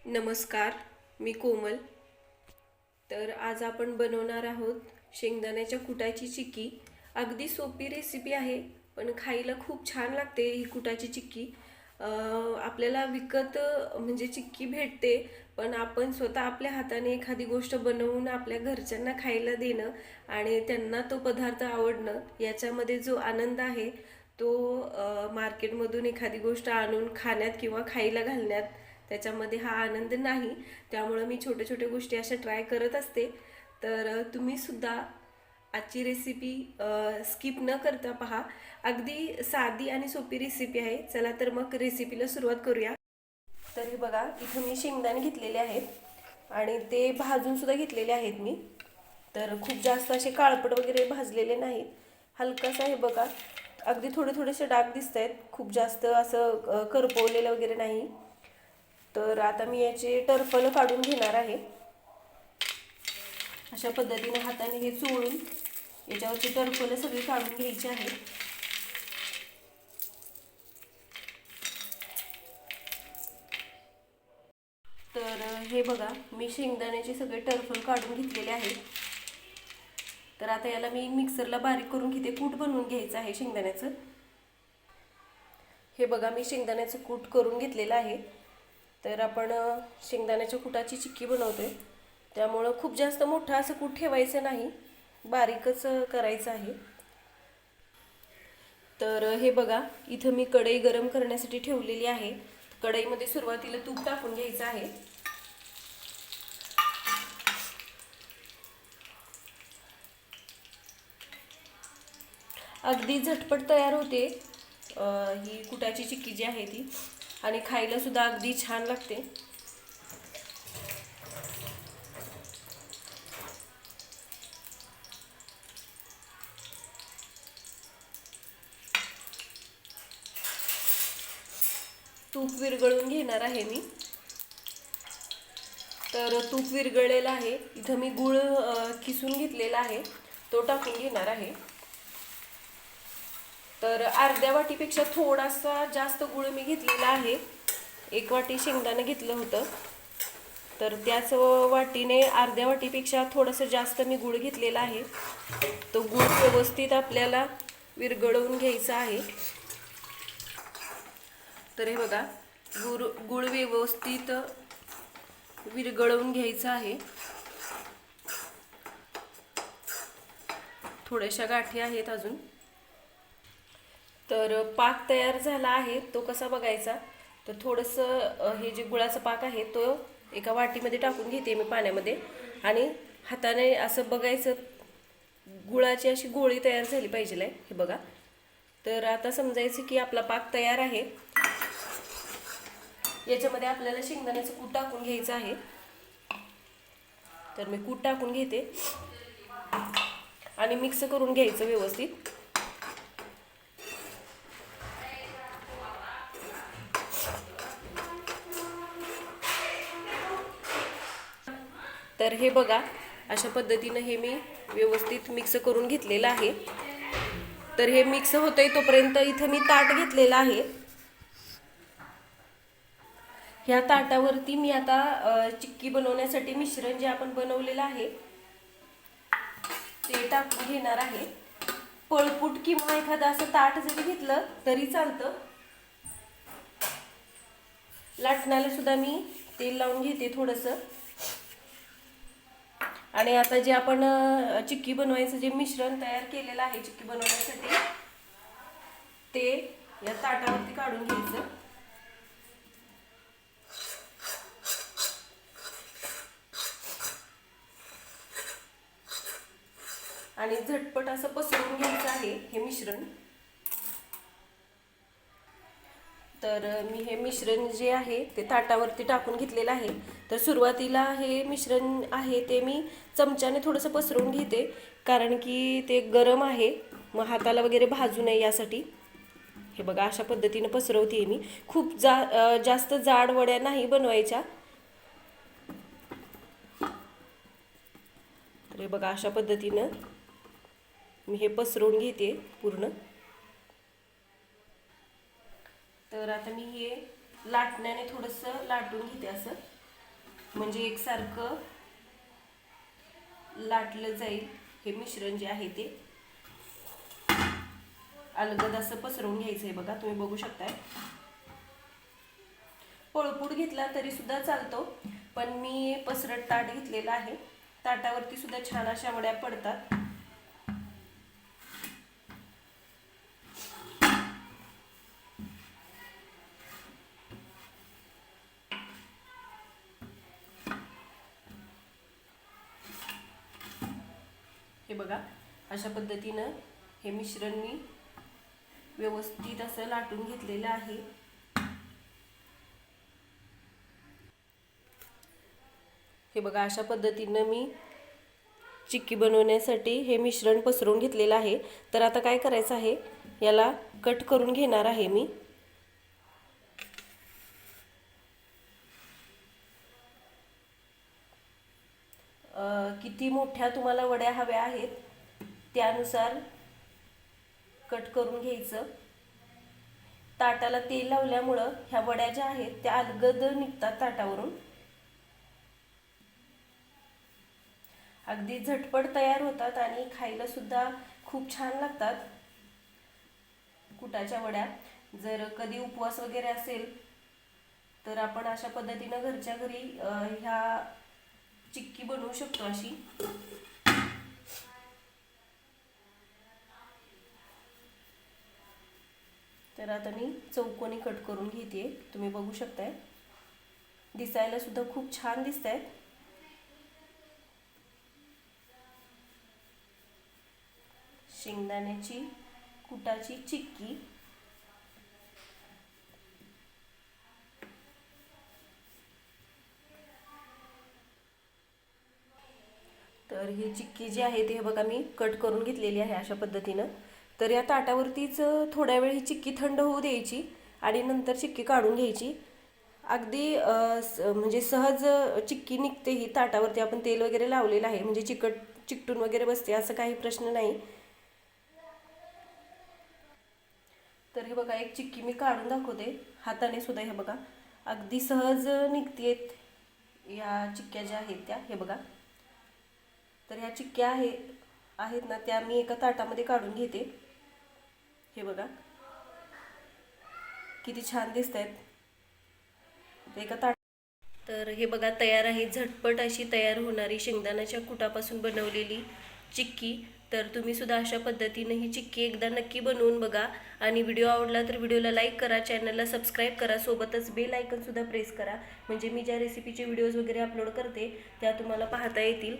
नमस्कार, मी कोमल. तर आज आपण बनवणार आहोत शेंगदाण्याच्या कुटाची चिक्की. अगदी सोपी रेसिपी आहे, पण खायला खूप छान लागते ही कुटाची चिक्की. आपल्याला विकत म्हणजे चिक्की भेटते, पण आपण स्वतः आपल्या हाताने एखादी गोष्ट बनवून आपल्या घरच्यांना खायला देणं आणि त्यांना तो पदार्थ आवडणं, याच्यामध्ये जो आनंद आहे तो मार्केटमधून एखादी गोष्ट आणून खाण्यात किंवा खायला घालण्यात त्याच्यामध्ये हा आनंद नाही. त्यामुळं मी छोट्या छोट्या गोष्टी अशा ट्राय करत असते. तर तुम्ही सुद्धा आजची रेसिपी स्किप न करता पहा. अगदी साधी आणि सोपी रेसिपी आहे. चला तर मग रेसिपीला सुरुवात करूया. तर हे बघा, इथं मी शेंगदाणे घेतलेले आहेत आणि ते भाजून सुद्धा घेतलेले आहेत मी. तर खूप जास्त असे काळपट वगैरे भाजलेले नाहीत. हलकासा हे बघा, अगदी थोडे थोडेसे डाग दिसत आहेत. खूप जास्त असं करपवलेलं वगैरे नाही. तर आता मी याचे टरफल काढून घेणार आहे. अशा पद्धतीने हाताने हे चोळून याच्यावरची टरफल सगळी काढून घ्यायची आहे. तर हे बघा, मी शेंगदाण्याचे सगळे टरफल काढून घेतलेले आहेत. तर आता याला मी मिक्सरला बारीक करून घेते. कूट बनवून घ्यायचं आहे शेंगदाण्याचं. हे बघा, मी शेंगदाण्याचं कूट करून घेतलेलं आहे. तर आपण शेंगदाण्याच्या कुटाची चिक्की बनवतोय, त्यामुळं खूप जास्त मोठं असं कूट ठेवायचं नाही, बारीकच करायचं आहे. तर हे बघा, इथं मी कढई गरम करण्यासाठी ठेवलेली आहे. कढईमध्ये सुरुवातीला तूप टाकून घ्यायचं आहे. अगदी झटपट तयार होते ही कुटाची चिक्की जी आहे ती, आणि खायला सुद्धा अगदी छान लागते. तूप विरघळून घेणार आहे मी. तर तूप विरघळलेलं आहे. इथं मी गूळ किसून घेतलेला आहे, तो टाकून घेणार आहे. तर अर्ध्या वाटीपेक्षा थोडासा जास्त गूळ मी घेतलेला आहे. 1 वाटी शेंगदाणं घेतलं होतं, तर त्याच वाटीने अर्ध्या वाटीपेक्षा थोडंसं जास्त मी गूळ घेतलेला आहे. तो गूळ व्यवस्थित आपल्याला विरघळवून घ्यायचा आहे. तर हे बघा, गूळ व्यवस्थित विरघळवून घ्यायचं आहे. थोड्याशा गाठी आहेत अजून. तर पाक तयार झाला आहे. तो कसा बघायचा, तर थोडंसं हे जे गुळाचा पाक आहे तो एका वाटीमध्ये टाकून घेते मी पाण्यामध्ये, आणि हाताने असं बघायचं, गुळाची अशी गोळी तयार झाली पाहिजे. हे बघा, तर आता समजायचं की आपला पाक तयार आहे. याच्यामध्ये आपल्याला शेंगदाण्याचं कूट टाकून घ्यायचं आहे. तर मी कूट टाकून घेते आणि मिक्स करून घ्यायचं व्यवस्थित. तर हे बघा, अशा पद्धतीनं हे मी व्यवस्थित मिक्स करून घेतलेलं आहे. तर हे मिक्स होतंय तोपर्यंत इथं मी ताट घेतलेलं आहे. ह्या ताटावरती मी आता चिक्की बनवण्यासाठी मिश्रण जे आपण बनवलेलं आहे ते टाकून घेणार आहे. पळपूट किंवा एखादं असं ताट जरी घेतलं तरी चालतं. लाटण्याला सुद्धा मी तेल लावून घेते थोडंसं. आणि आता जे आपण चिक्की बनवायचं जे मिश्रण तयार केलेलं आहे चिक्की बनवण्यासाठी, ते या ताटावरती काढून घ्यायचं. आणि झटपट असं पसरवून घ्यायचं आहे हे मिश्रण. तर मी हे मिश्रण जे आहे ते ताटावरती टाकून घेतलेलं आहे. तर सुरुवातीला हे मिश्रण आहे ते मी चमच्याने थोडंसं पसरवून घेते, कारण की ते गरम आहे, मग हाताला वगैरे भाजू नये यासाठी. हे बघा, अशा पद्धतीने पसरवते मी. खूप जास्त जाड वड्या नाही बनवायच्या. तर हे बघा, अशा पद्धतीनं मी हे पसरवून घेते पूर्ण. तर आता मी हे लाटण्याने थोडंसं लाटून घेते असं. म्हणजे एकसारखं लाटलं जाईल. हे मिश्रण जे आहे ते अलगद असं पसरवून घ्यायचं आहे बघा, तुम्ही बघू शकताय. पोळपूड घेतला तरी सुद्धा चालतो, पण मी पसरट ताट घेतलेला आहे. ताटावरती सुद्धा छान अशा वड्या पडतात. हे बघा, अशा पद्धतीनं हे मिश्रण मी व्यवस्थित असं लाटून घेतलेलं आहे. हे बघा, अशा पद्धतीनं मी चिक्की बनवण्यासाठी हे मिश्रण पसरवून घेतलेलं आहे. तर आता काय करायचं आहे, याला कट करून घेणार आहे मी. किती मोठ्या तुम्हाला वड्या हव्या आहेत त्यानुसार कट करून घ्यायचं. ताटाला तेल लावल्यामुळं ह्या वड्या ज्या आहेत त्या अलगद निघतात ताटावरून. अगदी झटपट तयार होतात आणि खायला सुद्धा खूप छान लागतात कुटाच्या वड्या. जर कधी उपवास वगैरे असेल तर आपण अशा पद्धतीनं घरच्या घरी ह्या चिक्की बनवू शकतो अशी. तर आता मी चौकोनी कट करून घेते, तुम्ही बघू शकताय. दिसायला सुद्धा खूप छान दिसत आहेत. शेंगदाण्याची कुटाची चिक्की. तर ही चिक्की जी आहे ते बघा मी कट करून घेतलेली आहे अशा पद्धतीनं. तर या ताटावरतीच थोड्या वेळ ही चिक्की थंड होऊ द्यायची आणि नंतर चिक्की काढून घ्यायची. अगदी म्हणजे सहज चिक्की निघते ही. ताटावरती आपण तेल वगैरे लावलेलं आहे, म्हणजे चिकटून वगैरे बसते असं काही प्रश्न नाही. तर हे बघा, एक चिक्की मी काढून दाखवते हाताने सुद्धा. हे बघा, अगदी सहज निघतेत या चिक्क्या ज्या आहेत त्या. हे बघा, तर ह्या चिक्क्या आहेत ना, त्या मी एका ताटामध्ये काढून घेते. हे बघा किती छान दिसत आहेत एका ताट. तर हे बघा, तयार आहे झटपट अशी तयार होणारी शेंगदाण्याच्या कुटापासून बनवलेली चिक्की. तर तुम्ही सुद्धा अशा पद्धतीने ही चिक्की एकदा नक्की बनवून बघा. आणि व्हिडिओ आवडला तर व्हिडिओला लाईक करा, चॅनलला सबस्क्राईब करा, सोबतच बेल आयकॉन सुद्धा प्रेस करा, म्हणजे मी ज्या रेसिपीचे व्हिडिओज वगैरे अपलोड करते त्या तुम्हाला पाहता येतील.